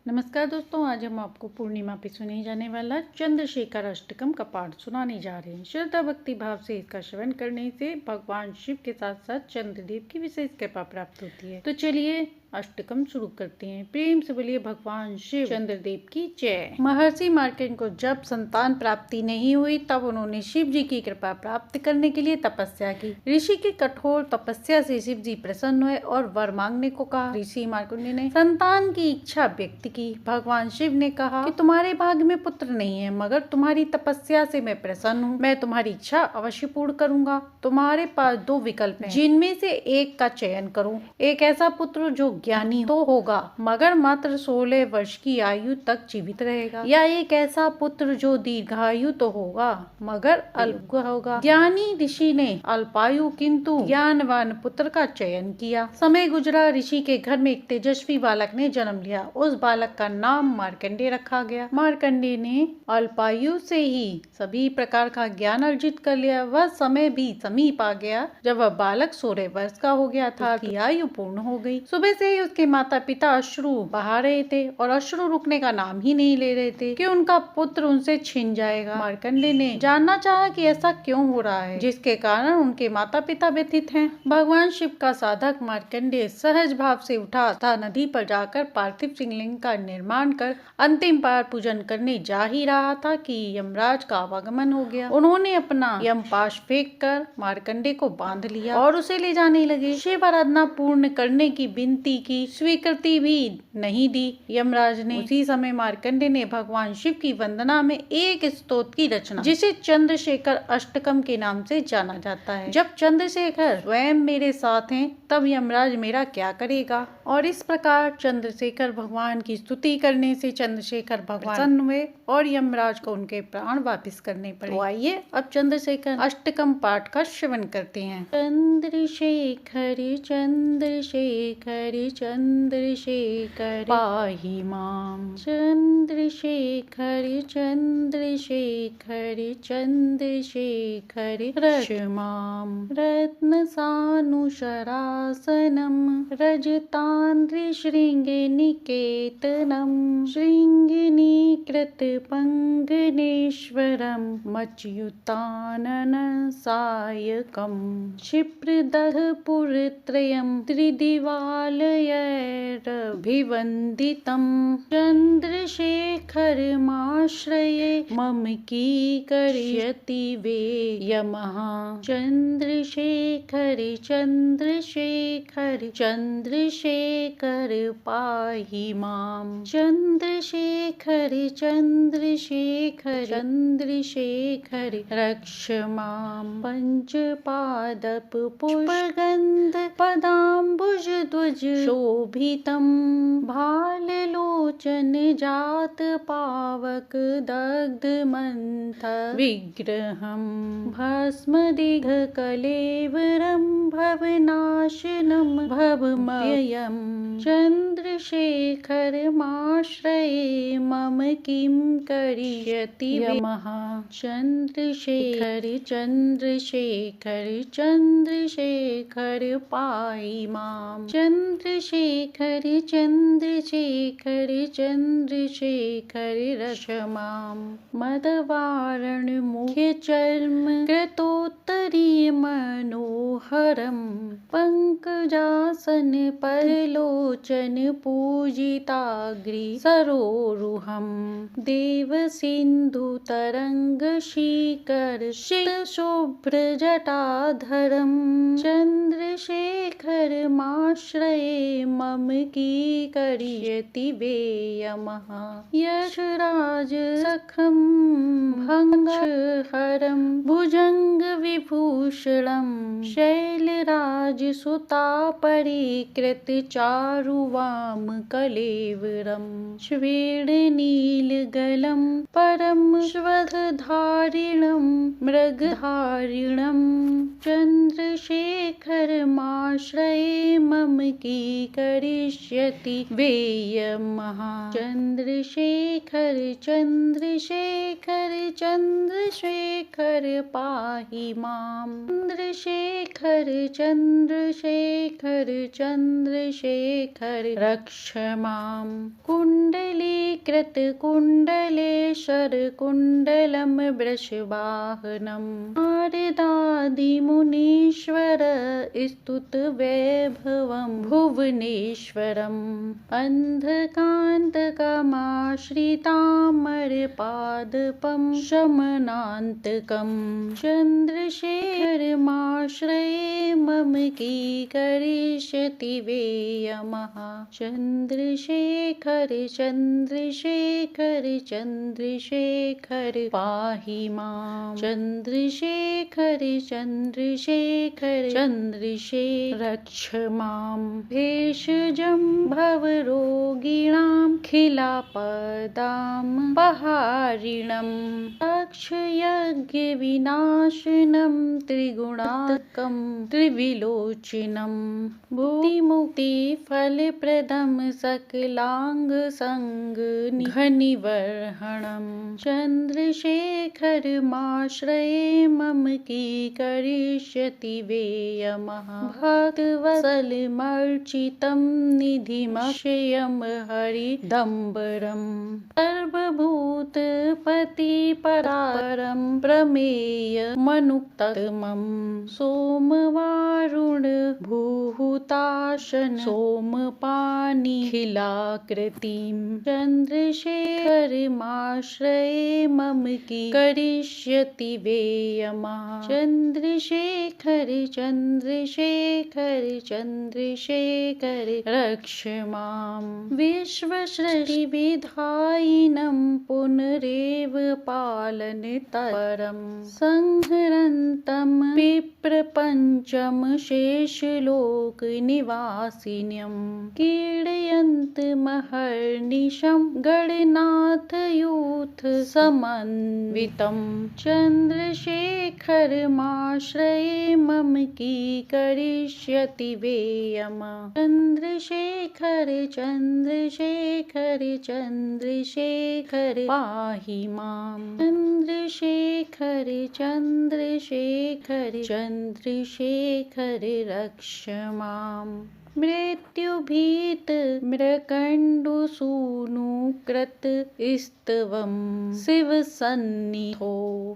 नमस्कार दोस्तों, आज हम आपको पूर्णिमा पे सुने जाने वाला चंद्रशेखर अष्टकम का पाठ सुनाने जा रहे हैं। श्रद्धा भक्ति भाव से इसका श्रवण करने से भगवान शिव के साथ साथ चंद्रदेव की विशेष कृपा प्राप्त होती है। तो चलिए अष्टकम शुरू करते हैं। प्रेम से बोलिए भगवान शिव चंद्रदेव की जय। महर्षि मार्कंडेय को जब संतान प्राप्ति नहीं हुई तब उन्होंने शिव जी की कृपा प्राप्त करने के लिए तपस्या की। ऋषि की कठोर तपस्या से शिव जी प्रसन्न हुए और वर मांगने को कहा। ऋषि मार्कंडेय ने संतान की इच्छा व्यक्त की। भगवान शिव ने कहा कि तुम्हारे भाग्य में पुत्र नहीं है, मगर तुम्हारी तपस्या से मैं प्रसन्न हूँ। मैं तुम्हारी इच्छा अवश्य पूर्ण करूंगा। तुम्हारे पास दो विकल्प हैं, जिनमें से एक का चयन करो। एक ऐसा पुत्र जो ज्ञानी तो होगा मगर मात्र 16 वर्ष की आयु तक जीवित रहेगा, या एक ऐसा पुत्र जो दीर्घायु तो होगा मगर अल्प होगा। ज्ञानी ऋषि ने अल्पायु किंतु ज्ञानवान पुत्र का चयन किया। समय गुजरा, ऋषि के घर में एक तेजस्वी बालक ने जन्म लिया। उस बालक का नाम मार्कंडेय रखा गया। मार्कंडेय ने अल्पायु से ही सभी प्रकार का ज्ञान अर्जित कर लिया। वह समय भी समीप आ गया जब वह बालक 16 वर्ष का हो गया था। उसकी आयु पूर्ण हो गई। सुबह से ही उसके माता पिता अश्रु बहा रहे थे और अश्रु रुकने का नाम ही नहीं ले रहे थे कि उनका पुत्र उनसे छिन जाएगा। मार्कंडेय ने जानना चाहा कि ऐसा क्यों हो रहा है, जिसके कारण उनके माता पिता व्यथित हैं। भगवान शिव का साधक मार्कंडेय सहज भाव से उठा तथा नदी पर जाकर पार्थिव शिवलिंग का निर्माण कर अंतिम बार पूजन करने जा ही रहा था कि यमराज का आवागमन हो गया। उन्होंने अपना यमपाश फेंक कर मार्कंडेय को बांध लिया और उसे ले जाने लगे। शिव आराधना पूर्ण करने की विनती की, स्वीकृति भी नहीं दी यमराज ने। उसी समय मार्कंडेय ने भगवान शिव की वंदना में एक स्तोत्र की रचना, जिसे चंद्रशेखर अष्टकम के नाम से जाना जाता है। जब चंद्रशेखर स्वयं मेरे साथ हैं तब यमराज मेरा क्या करेगा। और इस प्रकार चंद्रशेखर भगवान की स्तुति करने से चंद्रशेखर भगवान प्रसन्न हुए और यमराज को उनके प्राण वापस करने पड़े। तो आइए अब चंद्रशेखर अष्टकम पाठ का श्रवण करते हैं। चंद्रशेखर चंद्रशेखर चंद्रशेखर पाहि मां। चंद्रशेखर चंद्रशेखर चंद्रशेखर रक्ष मां। रत्नसानुशरासनं रजतान्द्रिशृङ्गनिकेतनं शृङ्गनीकृतपङ्गनेश्वरं मच्युताननसायकम्। क्षिप्रदःपुरत्रयं त्रिदिवालयैरभिवन्दितं। चन्द्रशेखरमाश्रये मम कीकरिष्यति वे यमः। चन्द्रशेखर चन्द्रशेखर चन्द्रशेखर पाहि मां। चन्द्रशेखर चन्द्रशेखर चन्द्रशेखर रक्ष मां। पंचपादपपुष्पगन्ध पदाम्बुजध्वज शोभितं। भाललोचन जात पावक दग्धमन्थ विग्रहं। भस्मदिघकलेवरं भवनाशनं भवमव्ययम्। चन्द्रशेखरमाश्रये मम किं करिष्यति यमः। चन्द्रशेखर चन्द्रशेखर चन्द्रशेखर पाहि मां। चन्द्रशेखर चन्द्रशेखर चन्द्रशेखर रक्ष मां। मदवारणमुख्यचर्म कृतोत्तरीयमनोहरं। पङ्कजासन परलोचन पूजिताग्रि सरोरुहं। देवसिन्धुतरङ्गशीकर शुभ्रजटाधरं। चन्द्रशेखरमाश्रये मम कीकरिष्यति वे यमः। यशराजसखं भङ्गहरं भुजङ्गविभूषणं। शैलराजसुतापरिकृतचारुवामकलेवरं। श्वेतनीलगलं परमश्वधारिणं मृगधारिणं। चन्द्रशेखरमाश्रये मम कीकरिष्यति वे यमः। चन्द्रशेखर चन्द्रशेखर चन्द्रशेखर पाहि मां। चन्द्रशेखर चन्द्रशेखर चन्द्रशेखर रक्ष मां। कुण्डली कृतकुण्डलेशरकुण्डलं वृषवाहनम् नारदादिमुनीश्वर स्तुतवैभवं भुवनेश्वरम् अन्धकान्तकमाश्रितामरपादपं शमनान्तकम् चन्द्रशेखरमाश्रये मम कीकरिष्यति वे यमः चन्द्रशेखर चन्द्रशेखर चन्द्रशेखर पाहि मां चन्द्रशेखर चन्द्रशेखर चन्द्रशेखर रक्ष मां भेषजं भवरोगिणां खिलापदां पहारिणं तक्षयज्ञविनाशनं त्रिगुणात्मकं त्रिविलोचनं भुक्तिमुक्तिफलप्रदं सकलाङ्गसङ्गघनिवर्हणं चन्द्रशेखरमाश्रये मम कीकरिष्यति वे यमः भक्तवत्सलमर्चितं निधिमक्षयं हरिदम्बरं सर्वभूतपतिपरारं प्रमेयमनुत्तमं सोमवारुण भूहुताशन सोमपानिखिलाकृतिं चन्द्रशेखरमाश्रये मम कीकरिष्यति वे यमः चन्द्रशेखर चन्द्रशेखर चन्द्रशेखर रक्ष मां विश्वसृष्टिविधायिनं पुनरेव पालनतरं संहरन्तं विप्रपञ्चं शेषलोकनिवासिन्यं क्रीडयन्तमहर्निशं गणनाथयूथ समन्वितं चन्द्रशेखरमाश्रये मम कीकरिष्यति वे यमः चन्द्रशेखर चन्द्रशेखर चन्द्रशेखर पाहि मां चन्द्रशेखर चन्द्रशेखर चन्द्रशेखर रक्ष माम् मृत्युभीत मृकण्डुसूनुकृत स्तवं शिवसन्निधौ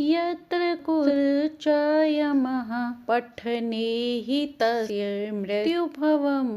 यत्र कुर्चयमः पठने हि तस्य मृत्युभवं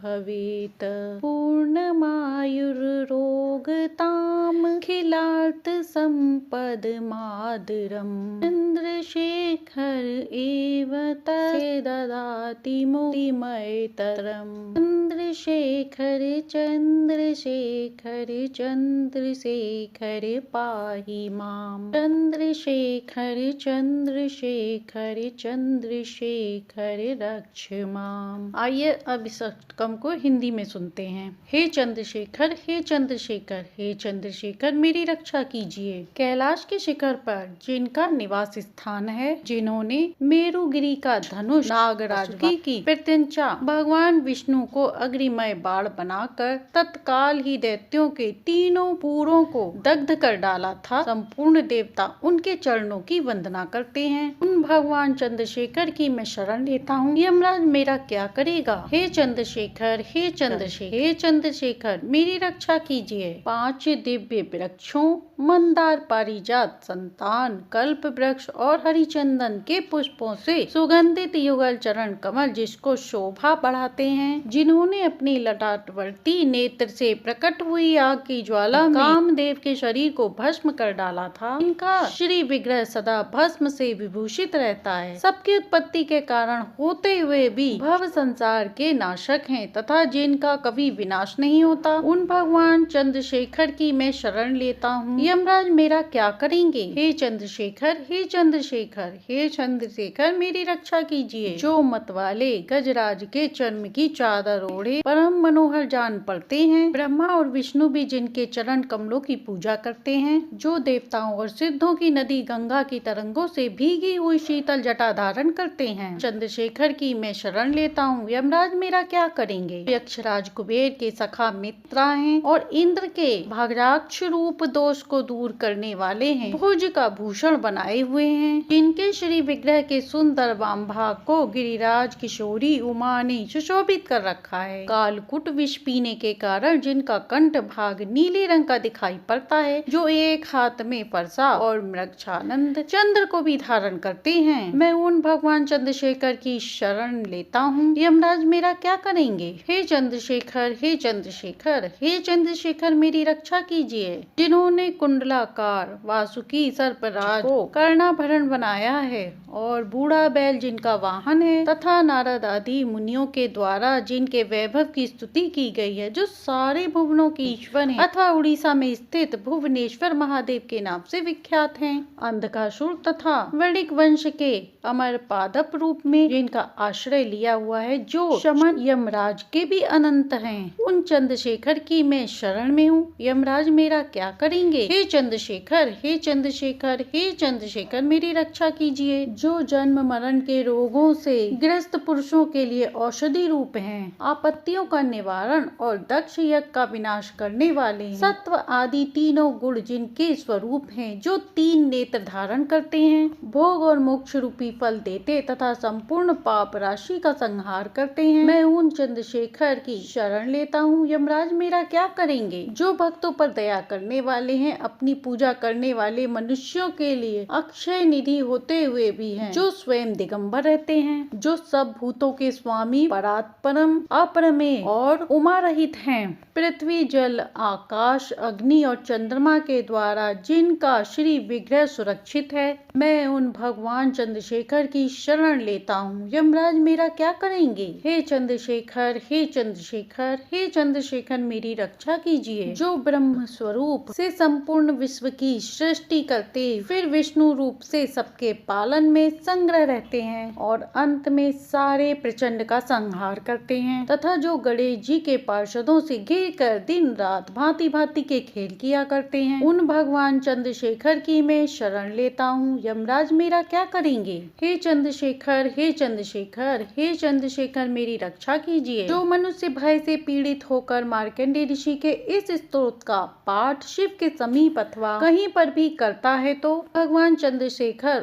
भवेत् पूर्णमायुर्रोगतामखिलार्थसम्पदमादरम् चन्द्रशेखर एव तस्य ददाति मुक्तिमैतरम् चन्द्रशेखर चन्द्रशेखर चन्द्रशेखर पाहि मां चन्द्रशेखर चन्द्रशेखर चन्द्रशेखर रक्ष मां। आइए अब इस अष्टकम को हिंदी में सुनते हैं। हे चंद्रशेखर हे चंद्रशेखर हे चंद्रशेखर मेरी रक्षा कीजिए। कैलाश के शिखर पर जिनका निवास स्थान है, जिन्होंने मेरुगिरी का धनुष नागराज की प्रत्यंचा भगवान विष्णु को अग्निमय बाण बनाकर तत्काल ही दैत्यों के तीनों पूरों को दग्ध कर डाला था, संपूर्ण देवता उनके चरणों की वंदना करते हैं। उन भगवान चंद्रशेखर की मैं शरण लेता हूँ। यमराज मेरा क्या करेगा? हे चंद्रशेखर हे चंद्रशेखर हे चंद्रशेखर मेरी रक्षा कीजिए। 5 दिव्य वृक्षों मंदार, पारिजात, संतान, कल्प वृक्ष और हरिचंदन के पुष्पों से सुगंधित युगल चरण कमल जिसको शोभा बढ़ाते हैं, जिन्होंने अपनी ललाटवर्ती नेत्र से प्रकट हुई आग की ज्वाला में कामदेव के शरीर को भस्म कर डाला था, इनका श्री विग्रह सदा भस्म से विभूषित रहता है। सबकी उत्पत्ति के कारण होते हुए भी भव संसार के नाशक हैं तथा जिनका कभी विनाश नहीं होता, उन भगवान चंद्रशेखर की मैं शरण लेता हूँ। यमराज मेरा क्या करेंगे? हे चंद्रशेखर हे चंद्रशेखर हे चंद्रशेखर मेरी रक्षा कीजिए। जो मत वाले गजराज के चर्म की चादर ओढ़े परम मनोहर जान पड़ते हैं, ब्रह्मा और विष्णु भी जिनके चरण कमलों की पूजा करते हैं, जो देवताओं और सिद्धों की नदी गंगा की तरंगों से भीगी हुई शीतल जटा धारण करते हैं, चंद्रशेखर की मैं शरण लेता हूँ। यमराज मेरा क्या करेंगे? यक्षराज कुबेर के सखा मित्रा हैं और इंद्र के भाग्राक्ष रूप दोष को दूर करने वाले हैं, भुज का भूषण बनाए हुए हैं, जिनके श्री विग्रह के सुंदर वाम भाग को गिरिराज किशोरी उमा ने सुशोभित शोभित कर रखा है। कालकूट विष पीने के कारण जिनका कंठ भाग नीले रंग का दिखाई पड़ता है, जो एक हाथ में परसा और मृगछानंद चंद्र को भी धारण करते हैं, मैं उन भगवान चंद्रशेखर की शरण लेता हूँ। यमराज मेरा क्या करेंगे? हे चंद्रशेखर, हे चंद्रशेखर, हे चंद्रशेखर मेरी रक्षा कीजिए। जिन्होंने कुंडलाकार वासुकी सर्पराज को कर्णाभरण बनाया है और बूढ़ा बैल जिनका वाहन है, तथा नारद आदि मुनियों के द्वारा जिनके वैभव की स्तुति की गई है, जो सारे भुवनों के ईश्वर हैं, अथवा उड़ीसा में स्थित भुवनेश्वर महादेव के नाम से विख्यात हैं। अंधकासुर तथा वणिक वंश के अमर पादप रूप में जिनका आश्रय लिया हुआ है, जो शमन यमराज के भी अनंत हैं, उन चंद्रशेखर की मैं शरण में हूँ। यमराज मेरा क्या करेंगे? हे चंद्रशेखर, हे चंद्रशेखर, हे चंद्रशेखर मेरी रक्षा कीजिए। जो जन्म मरण के रोगों से ग्रस्त पुरुषों के लिए औषधि रूप हैं, आपत्तियों का निवारण और दक्ष यज्ञ का विनाश करने वाले हैं, सत्व आदि तीनों गुण जिनके स्वरूप हैं, जो तीन नेत्र धारण करते हैं, भोग और मोक्ष रूपी फल देते तथा संपूर्ण पाप राशि का संहार करते हैं, मैं उन चंद्रशेखर की शरण लेता हूँ। यमराज मेरा क्या करेंगे? जो भक्तों पर दया करने वाले हैं, अपनी पूजा करने वाले मनुष्यों के लिए अक्षय निधि होते हुए भी हैं, जो स्वयं दिगंबर रहते हैं, जो सब भूतों के स्वामी परात्परम अपरमेय और उमा रहित हैं, पृथ्वी जल आकाश अग्नि और चंद्रमा के द्वारा जिनका श्री विग्रह सुरक्षित है, मैं उन भगवान चंद्रशेखर की शरण लेता हूँ। यमराज मेरा क्या करेंगे? हे चंद्रशेखर, हे चंद्रशेखर, हे चंद्रशेखर मेरी रक्षा कीजिए। जो ब्रह्म स्वरूप से संपूर्ण विश्व की सृष्टि करते फिर विष्णु रूप से सबके पालन में संग्रह रहते हैं और अंत में सारे प्रचंड का संहार करते हैं, तथा जो गणेश जी के पार्षदों से घिर कर दिन रात भांति भांति के खेल किया करते हैं, उन भगवान चंद्रशेखर की मैं शरण लेता हूँ। यमराज मेरा क्या करेंगे? हे चंद्रशेखर, हे चंद्रशेखर, हे चंद्रशेखर मेरी रक्षा कीजिए। जो मनुष्य भय से पीड़ित होकर मार्कंडेय ऋषि के इस स्तोत्र का पाठ शिव के समीप अथवा कहीं पर भी करता है, तो भगवान चंद्रशेखर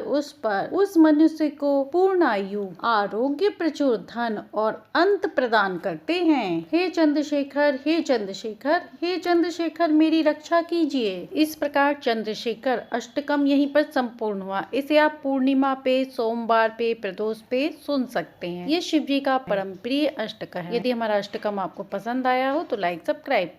उस मनुष्य को पूर्ण आयु, आरोग्य, प्रचुर धन और अंत प्रदान करते हैं। हे चंद्रशेखर, हे चंद्रशेखर, हे चंद्रशेखर मेरी रक्षा कीजिए। इस प्रकार चंद्रशेखर अष्टकम यहीं पर संपूर्ण हुआ। इसे आप पूर्णिमा पे, सोमवार पे, प्रदोष पे सुन सकते हैं। ये शिव जी का परम प्रिय अष्टक है। यदि हमारा अष्टकम आपको पसंद आया हो तो लाइक, सब्सक्राइब